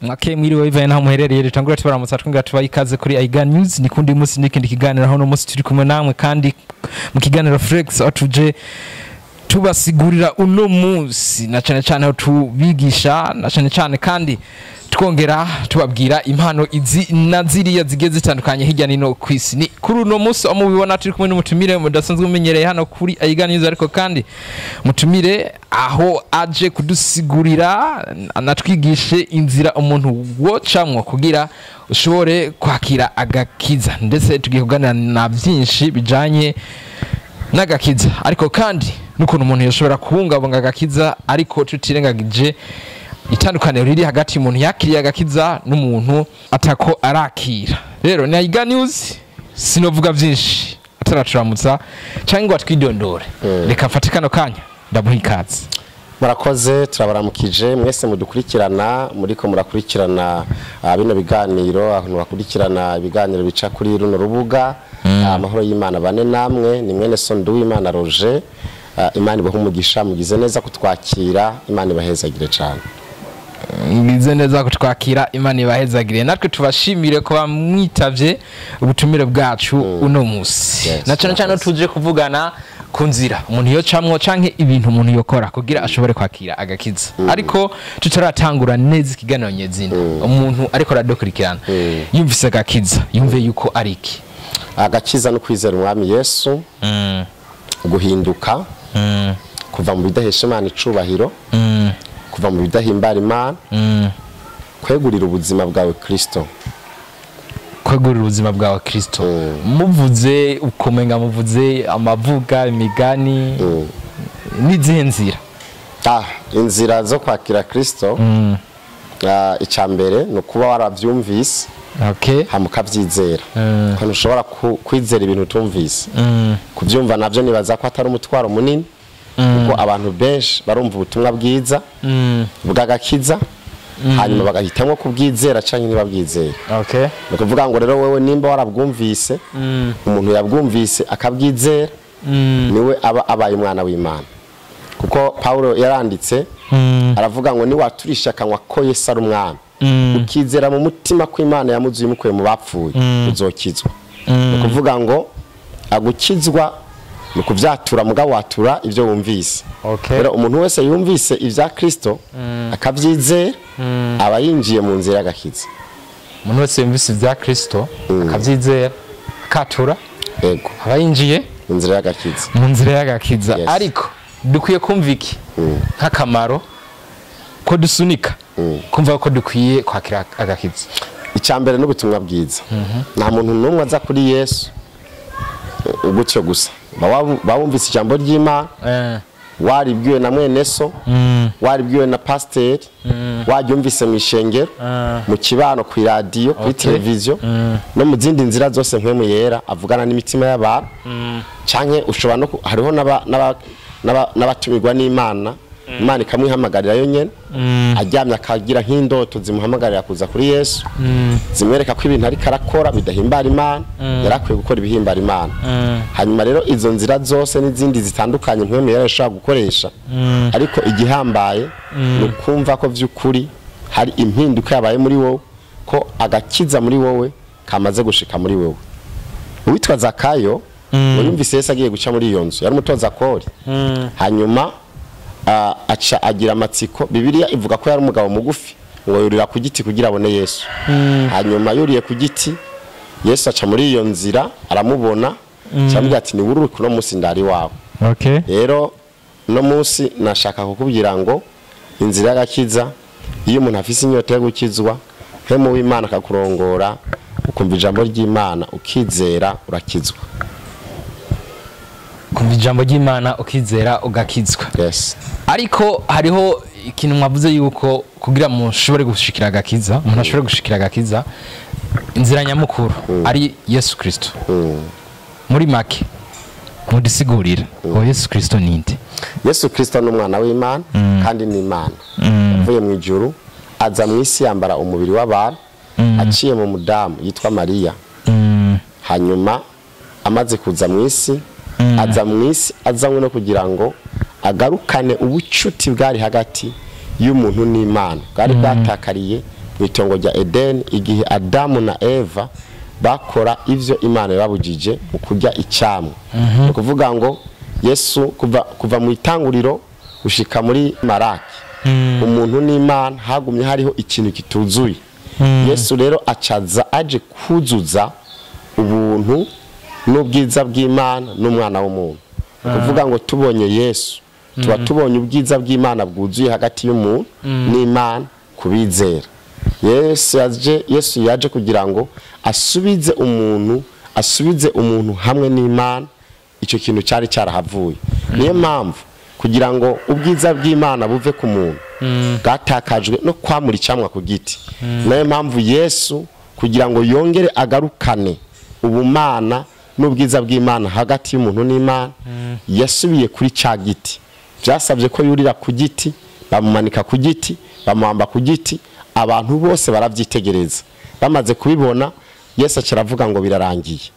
mwake mwiriwe bivaye naho muherereye ritangura tubaramutsa twinga tubaye ikaze kuri Aiga News ni kundi munsi n'ikindi kiganiro aho no munsi turi kumwe namwe kandi mu kiganiro Flex atuje tubasigurira uno munsi na cyane aho tubigisha na cyane kandi twongera tubabwira impano izi naziriya zigeze zitandukanye hirya nino kwisi ni kuri uno munsi amubibona turi kumwe n'umutumire mudasanzwe umenyereye hano kuri Aiga News ariko kandi mutumire aho aje kudusigurira anatwigishe inzira umuntu wocamwo kugira ushobore kwakira agakiza ndetse tugiye kuganira na byinshi bijanye n'agakiza ariko kandi nukuntu umuntu yashobora kubungabunga agakiza ariko tutirengagije itandukaniro riri hagati y'umuntu yakiriye agakiza n'umuntu atako arakira. Rero ni Aiga News sinovuga byinshi ataracuramutsa cyangwa twidondore reka mfate kano kanya ndamuha ikaze. Murakoze turabaramukije mwese mudukurikirana muriko murakurikirana bino biganiro aho bakurikirana ibiganiro bica kuri runo rubuga amahoro y'Imana bane namwe ni mwene Sondu w'Imana Roger Imana ibaha mugize neza kutwakira Imana ibahezagire cyane. Ngize neza kutwakira Imana ibahezagire natwe tubashimire ko bamwitavye ubutumire bwacu uno munsi na cyane tuje kuvugana ku nzira umuntu yo camwo canke ibintu umuntu yokora kugira ashobore kwakira agakiza ariko tutaratangura neza ikiganiro nyezina umuntu ariko radokurikirana yumvise agakiza yumve yuko ari iki agakiza no kwizera umwami Yesu guhinduka kuva mu bidahesha Imana icubahiro kuva mu bidahimbara Imana kwegurira ubuzima bwawe Kristo kwegurira ubuzima bwawe Kristo muvuze ukomenga muvuze amavuga imigani n'izihe nzira inzira zo kwakira Kristo icambere no kuba waravyumvise hamukavyizera ko ntushobora kwizera ibintu utumvise kuvyumva navyo nibaza ko atari umutwaro munini kuko abantu benshi barumva ubutumwa bwiza bw'agakiza hanyuma bagahitamwo kubwizera canke ntibabwizera no kuvuga ngo rero wewe nimba warabwumvise umuntu yabwumvise akabwizera niwe aba abaye umwana w'Imana kuko Paulo yaranditse aravuga ngo ni waturisha kanwa ko Yesu ari umwana ukizera mu mutima ko Imana yamuzuye mukuye mu bapfuye uzokizwa no kuvuga ngo agukizwa no kuvyatura mugabo watura ivyo wumvise rero umuntu wese yumvise ivya Kristo akavyizera aba yinjiye mu nzira y'agakiza. Umuntu wese yumvise ivya Kristo akavyizera akatura yego aba yinjiye mu nzira y'agakiza mu nzira y'agakiza ariko dukwiye kumva iki nk'akamaro ko dusunika kumva ko dukwiye kwakira agakiza. Icambere n'ubutumwa bwiza nta muntu n'umwe aza kuri Yesu gutyo gusa bawumvise ijambo ry'Imana waribwiwe na mwene so waribwiwe na pasteur waryumvise mu ishengero mu kibano ku radio kuri televiziyo no mu zindi nzira zose nk'emu yera avugana n'imitima y'abantu canke ushobora no hariho n'abatumirwa n'Imana Imana ikamwihamagarira yo nyene aryamye akagira nk'indoto zimuhamagarira kuza kuri Yesu zimwereka ko ibintu ariko arakora bidahimbara Imana yarakwiye gukora ibihimbara Imana hanyuma rero izo nzira zose n'izindi zitandukanye nk'emwe yarashaka gukoresha ariko igihambaye nukumva ko vy'ukuri hari impinduka yabaye muri wowe ko agakiza muri wowe kamaze gushika muri wowe. Uwitwa Zakayo yumvise Yesu agiye guca muri iyo nzu yari umutoza kori hanyuma aca agira amatsiko Bibiliya ivuga ko yari umugabo mugufi ngo yurira ku giti kugira abone Yesu hanyuma yuriye ku giti Yesu aca muri iyo nzira aramubona cyambye ati ni wuri kuno munsi ndari wawe rero no munsi nashaka kukubwira ngo inzira y'agakiza iyo umuntu afise inyota yo gukizwa hemo w'Imana akakurongora ukumva ijambo ry'Imana ukizera urakizwa kumva ijambo ry'Imana ukizera ugakizwa ariko hariho ikintu mwavuze yuko kugira mu shobore gushikira agakiza umuntu ashobore gushikira agakiza inzira nyamukuru ari Yesu Kristo muri make mudisigurira ngo Yesu Kristo ninde? Yesu Kristo n'umwana w'Imana kandi ni Imana avuye mu ijuru aza mu isi yambara umubiri w'abantu aciye mu mudamu yitwa Mariya hanyuma amaze kuza mu isi aza mu isi azanywe no kugira ngo agarukane ubucuti bwari hagati y'umuntu n'Imana bwari bwatakariye mu itongo rya Eden igihe Adamu na Eva bakora ivyo Imana yababujije mu kurya icyamwa. Kuvuga ngo Yesu kuva mu itanguriro ushika muri Maraki umuntu n'Imana hagumye hariho ikintu kituzuye. Yesu rero acaza aje kuzuza ubuntu n'ubwiza bw'Imana n'umwana w'umuntu. Kuvuga ngo tubonye Yesu tuba tubonye ubwiza bw'Imana bwuzuye hagati y'umuntu n'Imana kubizera. Yesu yaje kugira ngo asubize umuntu hamwe n'Imana, icyo kintu cyari cyarahavuye. Niyo mpamvu kugira ngo ubwiza bw'Imana buve ku muntu bwatakajwe no kwamura icyamwa ku giti. Niyo mpamvu Yesu kugira ngo yongere agarukane ubumana n'ubwiza bw'Imana hagati y'umuntu n'Imana yasubiye kuri cya giti. Byasabye ko yurira ku giti, bamumanika ku giti, bamuhamba ku giti, abantu bose barabyitegereza. Bamaze kubibona Yesu akiravuga ngo birarangiye.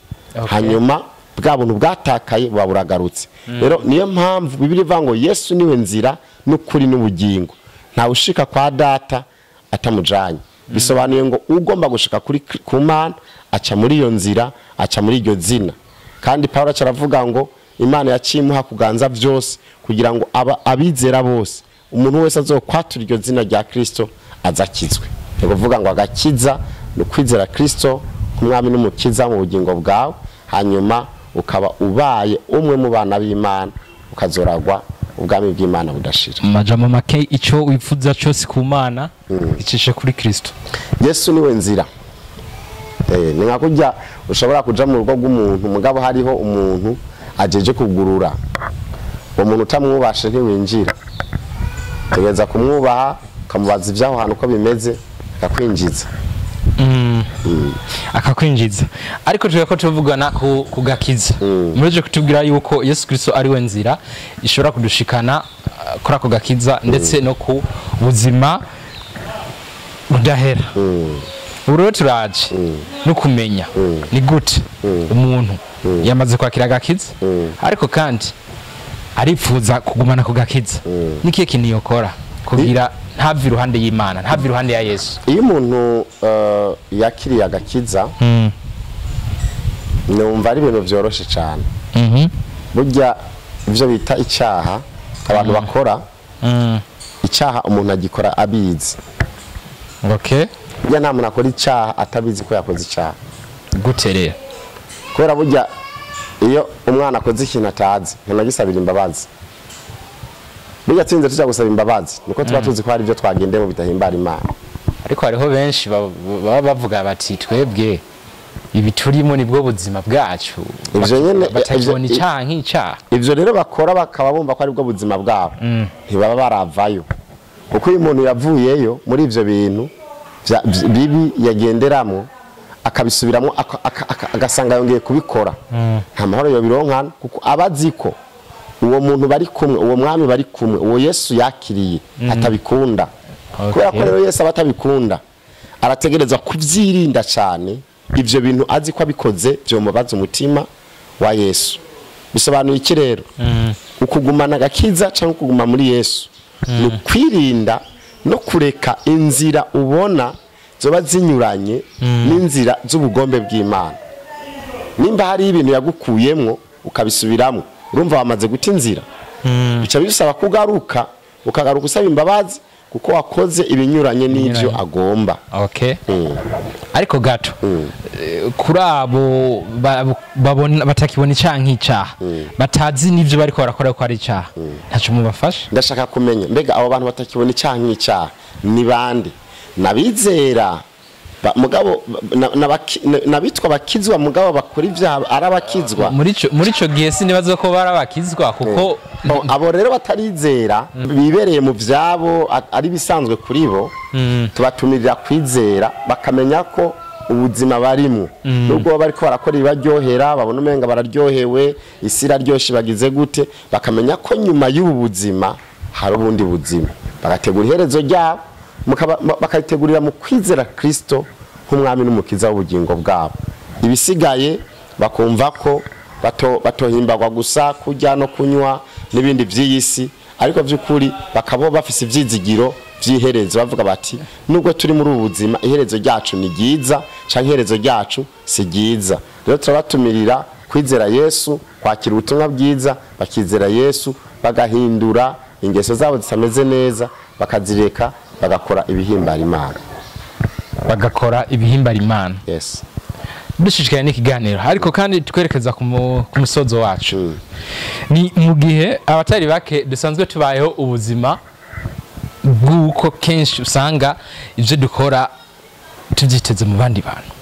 Hanyuma bwa buntu bwatakaye baburagarutse. Rero niyo mpamvu Bibiliya ivuga ngo Yesu niwe nzira n'ukuri n'ubugingo, nta ushika kwa data atamujanye. Bisobanuye ngo ugomba gushika kuri ku Mana aca muri iyo nzira, aca muri iryo zina. Kandi Paulo acaravuga ngo Imana yacimuha kuganza byose kugira ngo abizera bose umuntu wese azokwatura iryo zina rya Kristo azakizwe. Ni kuvuga ngo agakiza no kwizera Kristo kumwami n'umukiza mu bugingo bwawe, hanyuma ukaba ubaye umwe mu bana b'Imana, ukazoragwa ubwami bw'Imana budashira. Majambo make ico wifuza cyose ku Mana icishe kuri Kristo. Yesu niwe nzira. Ni nka kujya ushobora kuja mu rugo rw'umuntu mugabo hariho umuntu ajeje kugurura, uwo muntu utamwubashe ntiwinjira. Tegeza kumwubaha kamubaza ivyaho hantu ko bimeze akakwinjiza. Akakwinjiza. Ariko tuje ko tuvugana ku gakiza. Murije kutubwira yuko Yesu Kristo ari we nzira ishobora kudushikana kora ku gakiza ndetse no ku buzima budahera. Uro turaje no kumenya ni gute umuntu yamaze kwakira gakiza ariko kandi aripfuza kugumana ku gakiza. Nikiye kintu yokora kugira ntave iruhande y'Imana, ntave iruhande ya Yesu. Iyo umuntu yakiriye agakiza numva ari ibintu byoroshe cyane. Burya ivyo bita icyaha abantu bakora, icyaha umuntu agikora abizi. Okay. Burya nta muntu akora icyaha atabizi ko yakoze icyaha. Gute rero? Kubera burya iyo umwana akoze ikintu atazi ntanagisabira imbabazi. Burya tsinze tuja gusaba imbabazi niko tuba tuzi ko hari ibyo twagendemo bitahimbara Imana. Ariko hariho benshi baba bavuga bati twebwe ibi turimo nibwo buzima bwacu. Ivyo nyene batabona icyaha nk'icyaha. Ivyo rero bakora bakaba bumva ko ari bwo buzima bwabo. Ntibaba baravayo. Kuko uyu muntu yavuyeyo muri ivyo bintu bibi yagenderamo akabisubiramo agasanga yongeye kubikora. Nta mahoro yo bironkana kuko abaziko uwo muntu bari kumwe, uwo mwami bari kumwe, uwo Yesu yakiriye atabikunda. Kubera ko rero Yesu abatabikunda arategereza kuvyirinda cyane ivyo bintu azi ko abikoze byo mubaza umutima wa Yesu. Bisobanuye iki rero? Ukugumana gakiza cyangwa kuguma muri Yesu ni kwirinda no kureka inzira ubona zoba zinyuranye n'inzira z'ubugombe bw'Imana. Nimba hari ibintu yagukuyemwo ukabisubiramo urumva wamaze guta inzira. Bica bisaba kugaruka ukagaruka usaba imbabazi kuko wakoze ibinyuranye n'ivyo agomba. Okay. Ariko gato kuri abo babona batakibona icyaha nk'icyaha batazi n'ivyo bariko barakora ko ari icyaha ntaco mubafasha. Ndashaka kumenya mbega abo bantu batakibona icyaha nk'icyaha ni bande? Nabizera mugabo nabitwa bakizwa mugabo bakora ivyaha arabakizwa. Muri ico gihe sinibaza ko barabakizwa kuko abo rero batarizera bibereye mu vyabo ari bisanzwe kuri bo. Tubatumirira kwizera bakamenya ko ubuzima barimo nubwo bariko barakora ibaryohera babona umenga bararyohewe isi iraryoshe bagize gute, bakamenya ko nyuma y'ubu buzima hari ubundi buzima, bagategura iherezo ryabo bakayitegurira mu kwizera Kristo nk'umwami n'umukiza w'ubugingo bwabo. Ibisigaye bakumva ko batohimbagwa gusa kujya no kunywa n'ibindi vy'iyisi, ariko vy'ukuri bakaba bafise ivyizigiro vy'iherezo bavuga bati nubwo turi muri ubuzima iherezo ryacu ni ryiza canke iherezo ryacu si ryiza. Rero turabatumirira kwizera Yesu, kwakira ubutumwa bwiza, bakizera Yesu, bagahindura ingeso zabo zitameze neza, bakazireka bagakora ibihimbara Imana. Bagakora ibihimbara Imana. Yes. Dushishikaye n'ikiganiro ariko kandi twerekeza ku musozo wacu. Ni mu gihe abatari bake dusanzwe tubayeho ubuzima bw'uko kenshi usanga ivyo dukora tubyiteze mu bandi bantu.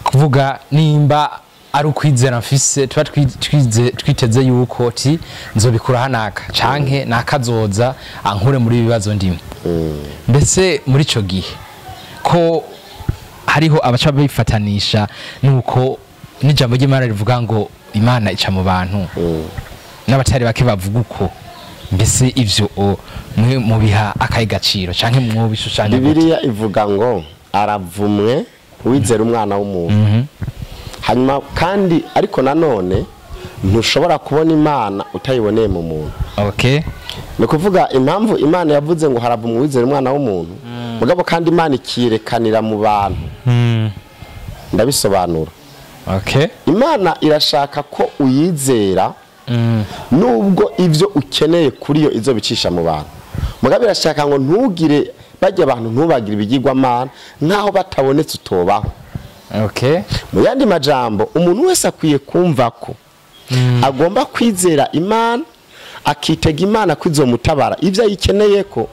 Kuvuga nimba ari ukwizera mfise tuba twiteze yuko ti nzobikura hanaka canke nakazoza ankure muri ibibazo ndimo. Mbese muri ico gihe ko hariho abaca bifatanisha nuko n'ijambo ry'Imana rivuga ngo Imana ica mu bantu n'abatari bake bavuga uko, mbese ivyo mwe mu biha akayigaciro canke mu bishushanya. Bibiliya ivuga ngo aravumwe wizera umwana w'umuntu. Hanyuma kandi ariko nanone ntushobora kubona Imana utayiboneye mu muntu. Okay. Ni kuvuga impamvu Imana yavuze ngo haravumwe wizera umwana w'umuntu, mugabo kandi Imana ikirekanira mu bantu. Ndabisobanura. Okay. Imana irashaka ko uyizera nubwo ivyo ukeneye kuri yo izo bicisha mu bantu. Mugabo irashaka ngo ntugire bajya abantu ntubagire ibigirwamana nkaho batabonetse utobaho. Okay. Mu yandi majambo umuntu wese akwiye kumva ko agomba kwizera Imana, akitega Imana kwizo mutabara ivyo ayikeneye ko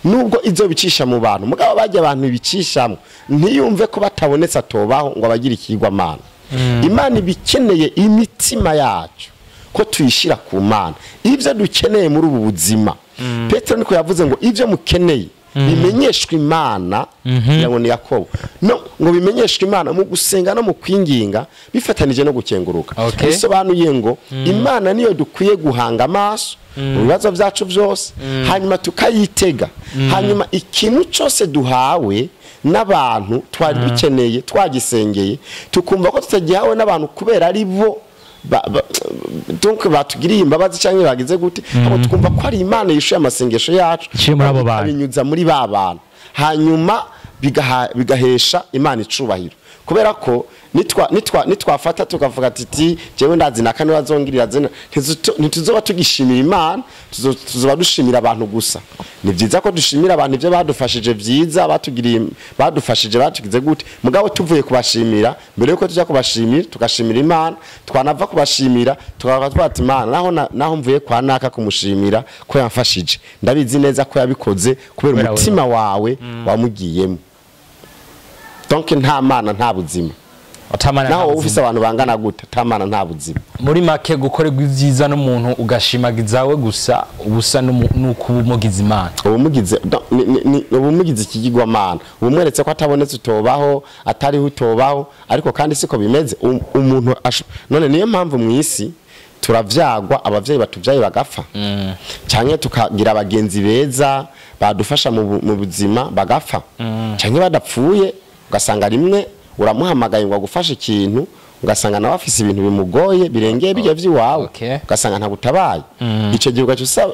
nubwo izo bicisha mu bantu. Mugabo bajya abantu bicishamo ntiyumve ko batabonetse atobaho ngo abagira ikigwamana. Imana bikeneye imitima yacu ko tuyishira ku Mana ivyo dukeneye muri ubu buzima. Petero niko yavuze ngo ivyo mukeneye bimenyeshwa Imana, yango ni Yakobo no ngo bimenyeshwa Imana mu gusenga no mu kwinginga bifatanije no gukenguruka. Bisobanuye ngo Imana niyo dukwiye guhanga amaso mu bibazo byacu byose, hanyuma tukayitega. Hanyuma ikintu cyose duhawe n'abantu twari dukeneye twagisengeye tukumva ko tutagihawe n'abantu kubera ari bo donc batugiriye imbabazi cyangwa bagize gute, abo tukumva ko ari Imana yishuye amasengesho yacu binyuza muri ba bantu, hanyuma bigahesha Imana icubahiro. Kubera ko nitwafata tukavuga ati jewe ndazi nakane bazongirira zena ntituzoba tugishimira Imana, tuzoba dushimira abantu gusa. Ni byiza ko dushimira abantu ivyo badufashije vyiza, batugiriye badufashije batugize gute, mugabo tuvuye kubashimira mbere yuko tujya kubashimira tugashimira Imana, twanava kubashimira tukavuga twati Imana naho mvuye kwa naka kumushimira ko yamfashije, ndabizi neza ko yabikoze kubera umutima wawe wamugiyemo. Donc nta Mana nta buzima. Naho ufise abantu bangana gute nta Mana nta buzima. Muri make gukorerwa ivyiza n'umuntu ugashimagizawe gusa ubusa n'ukumugiza Imana. Ubumugize ikigirwamana. Ubumweretse ko atabonetse utobaho, atari utobaho, ariko kandi siko bimeze. Umuntu none niyo mpamvu mu isi turavyagwa, abavyeyi batuvyaye bagapfa. Canke tukagira abagenzi beza badufasha mu buzima bagapfa. Canke badapfuye ugasanga rimwe uramuhamagaye ngo agufashe ikintu ugasanga nawe afise ibintu bimugoye birengeye bijya vy'iwawe, ugasanga nta gutabaye. Ico gihe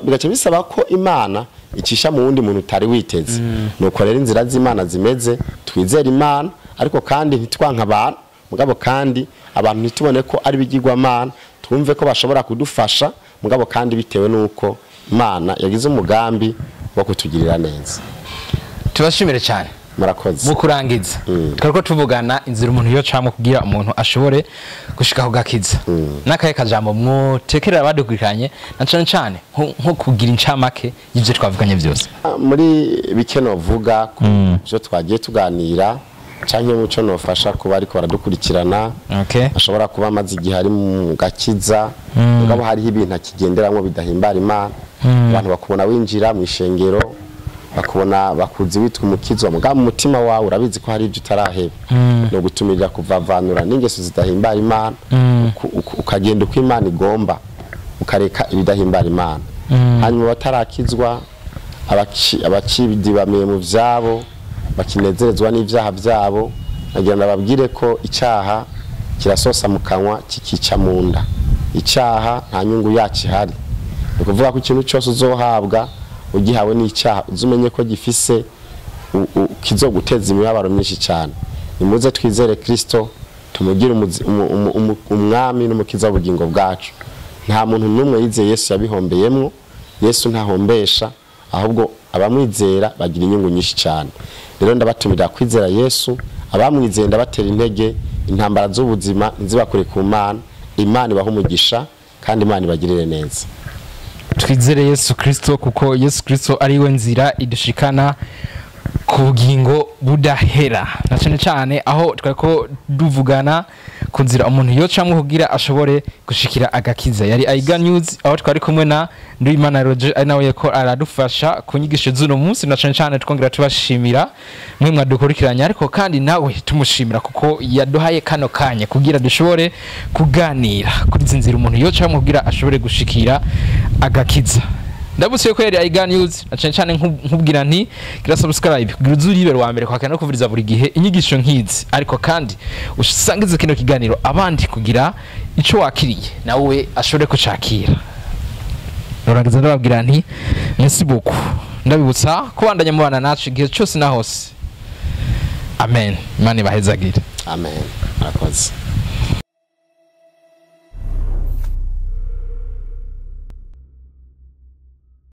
bigaca bisaba ko Imana icisha mu wundi muntu utari witeze. Nuko rero inzira z'Imana zimeze, twizera Imana ariko kandi ntitwanka abantu, mugabo kandi abantu ntitubone ko ari bigirwamana, twumve ko bashobora kudufasha, mugabo kandi bitewe nuko Imana yagize umugambi wo kutugirira neza. Tubashimire cyane. Murakoze. Mukurangiza. Twariko tuvugana inzira umuntu yo camwe kugira umuntu ashobore gushika kugakiza. Nakaye kajambo mwotekerera badukurikanye na cyane nko kugira incamake y'ivyo twavuganye byose. Muri bikeno vuga byo twagiye tuganira canke muco nofasha kuba ariko baradukurikirana. Ashobora kuba amazi igihe ari mu gakiza, ngabo hari ibintu akigenderamwe bidahimbara Imana. Abantu bakubona winjira mu ishengero, bakubona bakuzi witwa umukizo, mugabo umutima wawe urabizi ko hari ibyo utaraheba. No gutumirira kuvavanura n'ingeso zidahimbara Imana, ukagenda uko Imana igomba, ukareka ibidahimbara Imana. Hanyuma batarakizwa abakibidibamiye mu vyabo, bakinezerezwa n'ivyaha vyabo, nagira nababwire ko icyaha kirasosa mu kanwa kikica mu nda. Icyaha nta nyungu yacu ihari. Ukuvuga ko ikintu cyose uzohabwa ugihawe n'icyaha uzumenye ko gifise kizoguteza imibabaro myinshi cyane. Nimuze twizere Kristo tumugire umwami n'umukiza w'ubugingo bwacu. Nta muntu numwe yizeye Yesu yabihombeyemwo. Yesu ntahombesha, ahubwo abamwizera bagira inyungu nyinshi cyane. Rero ndabatumira kwizera Yesu, abamwizeye ndabatera intege, intambara z'ubuzima nzibakure ku Mana, Imana ibaha umugisha kandi Imana ibagirire neza. Twizere Yesu Kristo kuko Yesu Kristo ari we nzira idushikana ku bugingo budahera. Na cyane cyane aho twako duvugana ku nzira umuntu yocamwe kugira ashobore gushikira agakiza. Yari Aiga News aho twari kumwe na Nduwimana Roger ari nawe yako aradufasha kunyigisha z'uno munsi. Na cyane cyane twongera tubashimira mwe mwadukurikiranya, ariko kandi nawe tumushimira kuko yaduhaye kano kanya kugira dushobore kuganira kuri zinzira umuntu yocamwe kugira ashobore gushikira agakiza. Ndabusiye ko yari Aiga News, na cyane cyane nkubwira nti gira subscribe kugira uzuribero wa mbere kwakana kuvuriza buri gihe inyigisho nkizi, ariko kandi usangize kino kiganiro abandi kugira ico wakiriye nawe ashobore kucakira. Noragiza ndababwira nti merci beaucoup, ndabibutsa kubandanya mubana nacu igihe cyose na hose. Amen. Imana ibahezagire. Amen. Murakoze.